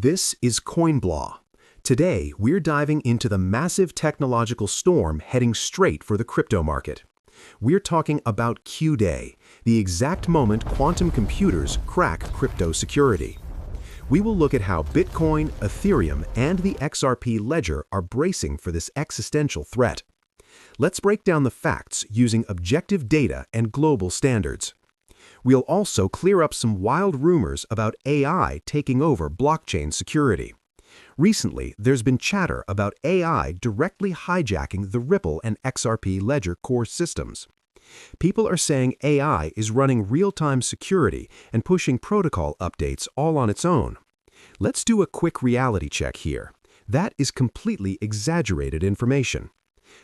This is CoinBlaw. Today, we're diving into the massive technological storm heading straight for the crypto market. We're talking about Q-Day, the exact moment quantum computers crack crypto security. We will look at how Bitcoin, Ethereum, and the XRP Ledger are bracing for this existential threat. Let's break down the facts using objective data and global standards. We'll also clear up some wild rumors about AI taking over blockchain security. Recently, there's been chatter about AI directly hijacking the Ripple and XRP Ledger core systems. People are saying AI is running real-time security and pushing protocol updates all on its own. Let's do a quick reality check here. That is completely exaggerated information.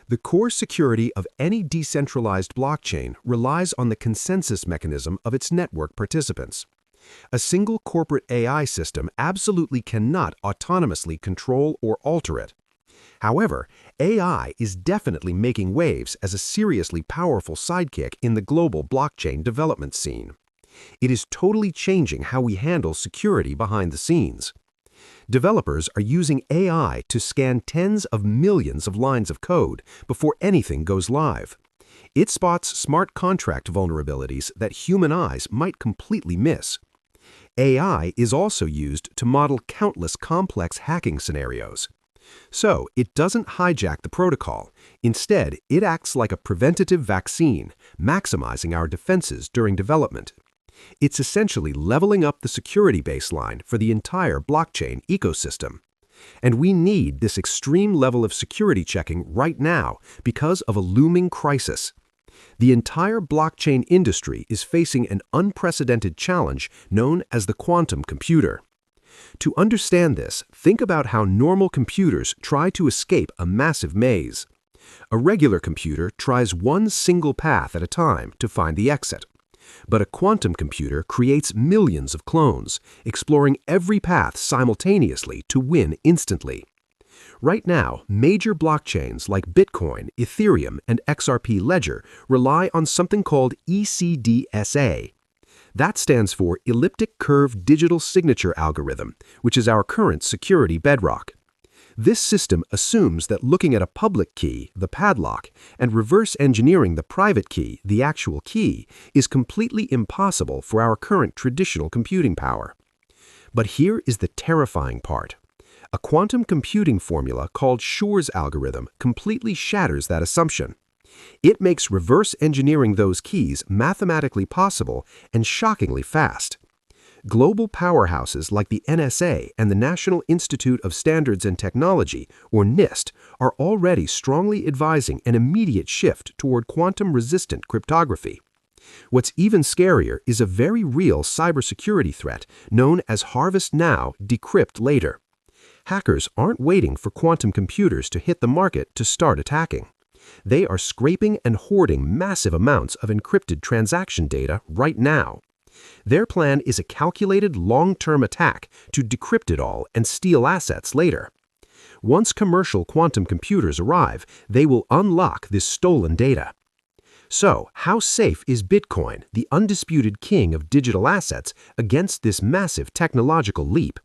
The core security of any decentralized blockchain relies on the consensus mechanism of its network participants. A single corporate AI system absolutely cannot autonomously control or alter it. However, AI is definitely making waves as a seriously powerful sidekick in the global blockchain development scene. It is totally changing how we handle security behind the scenes. Developers are using AI to scan tens of millions of lines of code before anything goes live. It spots smart contract vulnerabilities that human eyes might completely miss. AI is also used to model countless complex hacking scenarios. So, it doesn't hijack the protocol. Instead, it acts like a preventative vaccine, maximizing our defenses during development. It's essentially leveling up the security baseline for the entire blockchain ecosystem. And we need this extreme level of security checking right now because of a looming crisis. The entire blockchain industry is facing an unprecedented challenge known as the quantum computer. To understand this, think about how normal computers try to escape a massive maze. A regular computer tries one single path at a time to find the exit. But a quantum computer creates millions of clones, exploring every path simultaneously to win instantly. Right now, major blockchains like Bitcoin, Ethereum, and XRP Ledger rely on something called ECDSA. That stands for Elliptic Curve Digital Signature Algorithm, which is our current security bedrock. This system assumes that looking at a public key, the padlock, and reverse engineering the private key, the actual key, is completely impossible for our current traditional computing power. But here is the terrifying part. A quantum computing formula called Shor's algorithm completely shatters that assumption. It makes reverse engineering those keys mathematically possible and shockingly fast. Global powerhouses like the NSA and the National Institute of Standards and Technology, or NIST, are already strongly advising an immediate shift toward quantum-resistant cryptography. What's even scarier is a very real cybersecurity threat known as Harvest Now, Decrypt Later. Hackers aren't waiting for quantum computers to hit the market to start attacking. They are scraping and hoarding massive amounts of encrypted transaction data right now. Their plan is a calculated long-term attack to decrypt it all and steal assets later. Once commercial quantum computers arrive, they will unlock this stolen data. So, how safe is Bitcoin, the undisputed king of digital assets, against this massive technological leap?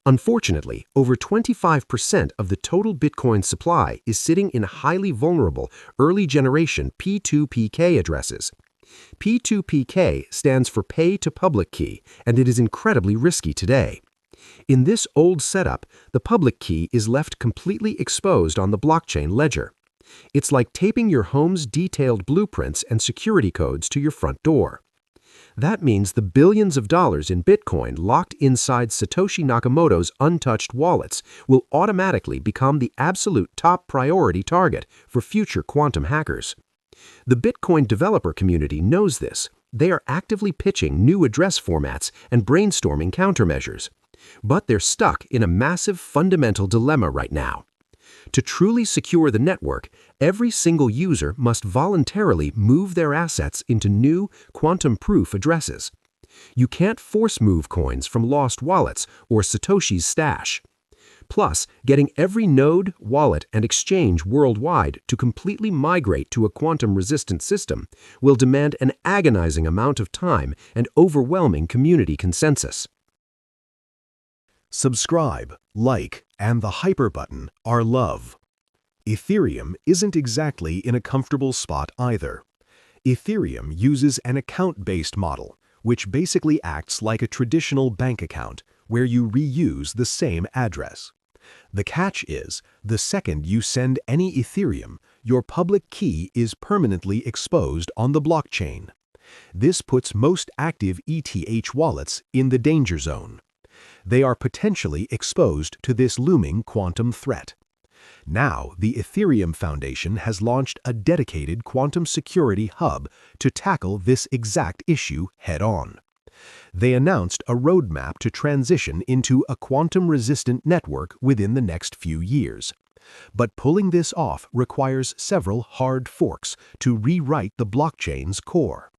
Unfortunately, over 25% of the total Bitcoin supply is sitting in highly vulnerable early-generation P2PK addresses. P2PK stands for Pay to Public Key, and it is incredibly risky today. In this old setup, the public key is left completely exposed on the blockchain ledger. It's like taping your home's detailed blueprints and security codes to your front door. That means the billions of dollars in Bitcoin locked inside Satoshi Nakamoto's untouched wallets will automatically become the absolute top priority target for future quantum hackers. The Bitcoin developer community knows this. They are actively pitching new address formats and brainstorming countermeasures. But they're stuck in a massive fundamental dilemma right now. To truly secure the network, every single user must voluntarily move their assets into new quantum-proof addresses. You can't force move coins from lost wallets or Satoshi's stash. Plus, getting every node, wallet, and exchange worldwide to completely migrate to a quantum-resistant system will demand an agonizing amount of time and overwhelming community consensus. Subscribe, like, and the hyper button are love. Ethereum isn't exactly in a comfortable spot either. Ethereum uses an account-based model, which basically acts like a traditional bank account where you reuse the same address. The catch is, the second you send any Ethereum, your public key is permanently exposed on the blockchain. This puts most active ETH wallets in the danger zone. They are potentially exposed to this looming quantum threat. Now, the Ethereum Foundation has launched a dedicated quantum security hub to tackle this exact issue head-on. They announced a roadmap to transition into a quantum-resistant network within the next few years. But pulling this off requires several hard forks to rewrite the blockchain's core.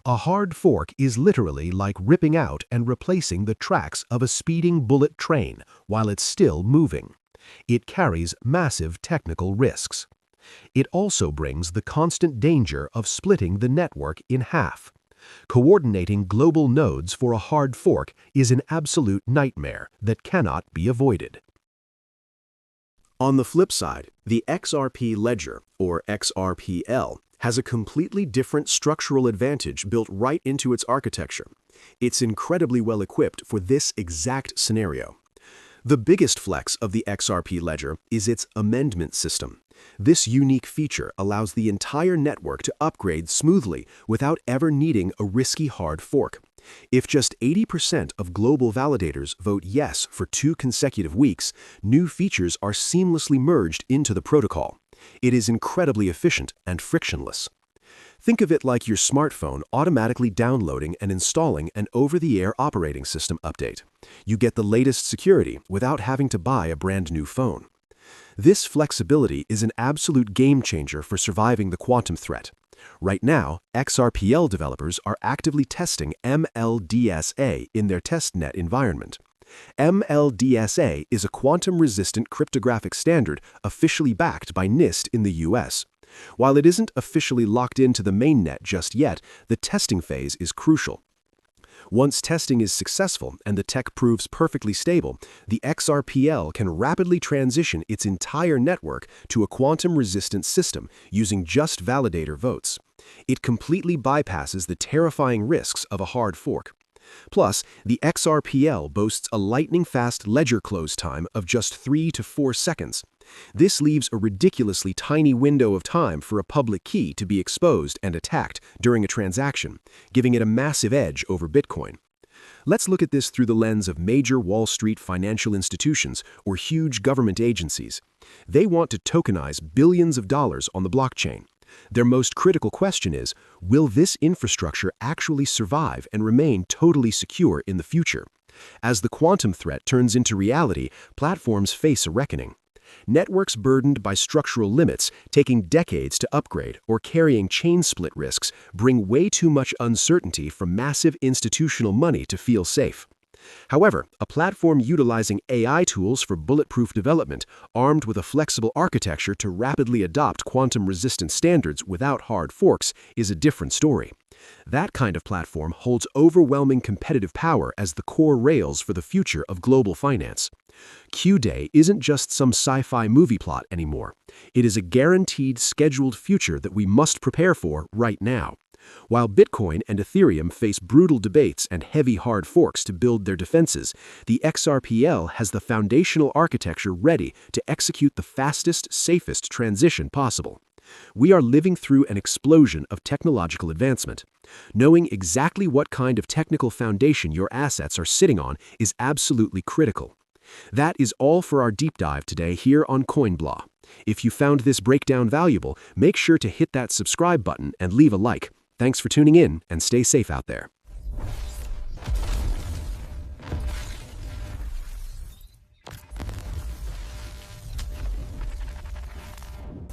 A hard fork is literally like ripping out and replacing the tracks of a speeding bullet train while it's still moving. It carries massive technical risks. It also brings the constant danger of splitting the network in half. Coordinating global nodes for a hard fork is an absolute nightmare that cannot be avoided. On the flip side, the XRP Ledger, or XRPL, has a completely different structural advantage built right into its architecture. It's incredibly well equipped for this exact scenario. The biggest flex of the XRP Ledger is its amendment system. This unique feature allows the entire network to upgrade smoothly without ever needing a risky hard fork. If just 80% of global validators vote yes for 2 consecutive weeks, new features are seamlessly merged into the protocol. It is incredibly efficient and frictionless. Think of it like your smartphone automatically downloading and installing an over-the-air operating system update. You get the latest security without having to buy a brand new phone. This flexibility is an absolute game changer for surviving the quantum threat. Right now, XRPL developers are actively testing ML-DSA in their testnet environment. ML-DSA is a quantum-resistant cryptographic standard officially backed by NIST in the US. While it isn't officially locked into the mainnet just yet, the testing phase is crucial. Once testing is successful and the tech proves perfectly stable, the XRPL can rapidly transition its entire network to a quantum-resistant system using just validator votes. It completely bypasses the terrifying risks of a hard fork. Plus, the XRPL boasts a lightning-fast ledger close time of just 3 to 4 seconds. This leaves a ridiculously tiny window of time for a public key to be exposed and attacked during a transaction, giving it a massive edge over Bitcoin. Let's look at this through the lens of major Wall Street financial institutions or huge government agencies. They want to tokenize billions of dollars on the blockchain. Their most critical question is, will this infrastructure actually survive and remain totally secure in the future? As the quantum threat turns into reality, platforms face a reckoning. Networks burdened by structural limits, taking decades to upgrade, or carrying chain split risks bring way too much uncertainty from massive institutional money to feel safe. However, a platform utilizing AI tools for bulletproof development, armed with a flexible architecture to rapidly adopt quantum-resistant standards without hard forks, is a different story. That kind of platform holds overwhelming competitive power as the core rails for the future of global finance. Q-Day isn't just some sci-fi movie plot anymore. It is a guaranteed, scheduled future that we must prepare for right now. While Bitcoin and Ethereum face brutal debates and heavy hard forks to build their defenses, the XRPL has the foundational architecture ready to execute the fastest, safest transition possible. We are living through an explosion of technological advancement. Knowing exactly what kind of technical foundation your assets are sitting on is absolutely critical. That is all for our deep dive today here on CoinBlaw. If you found this breakdown valuable, make sure to hit that subscribe button and leave a like. Thanks for tuning in, and stay safe out there.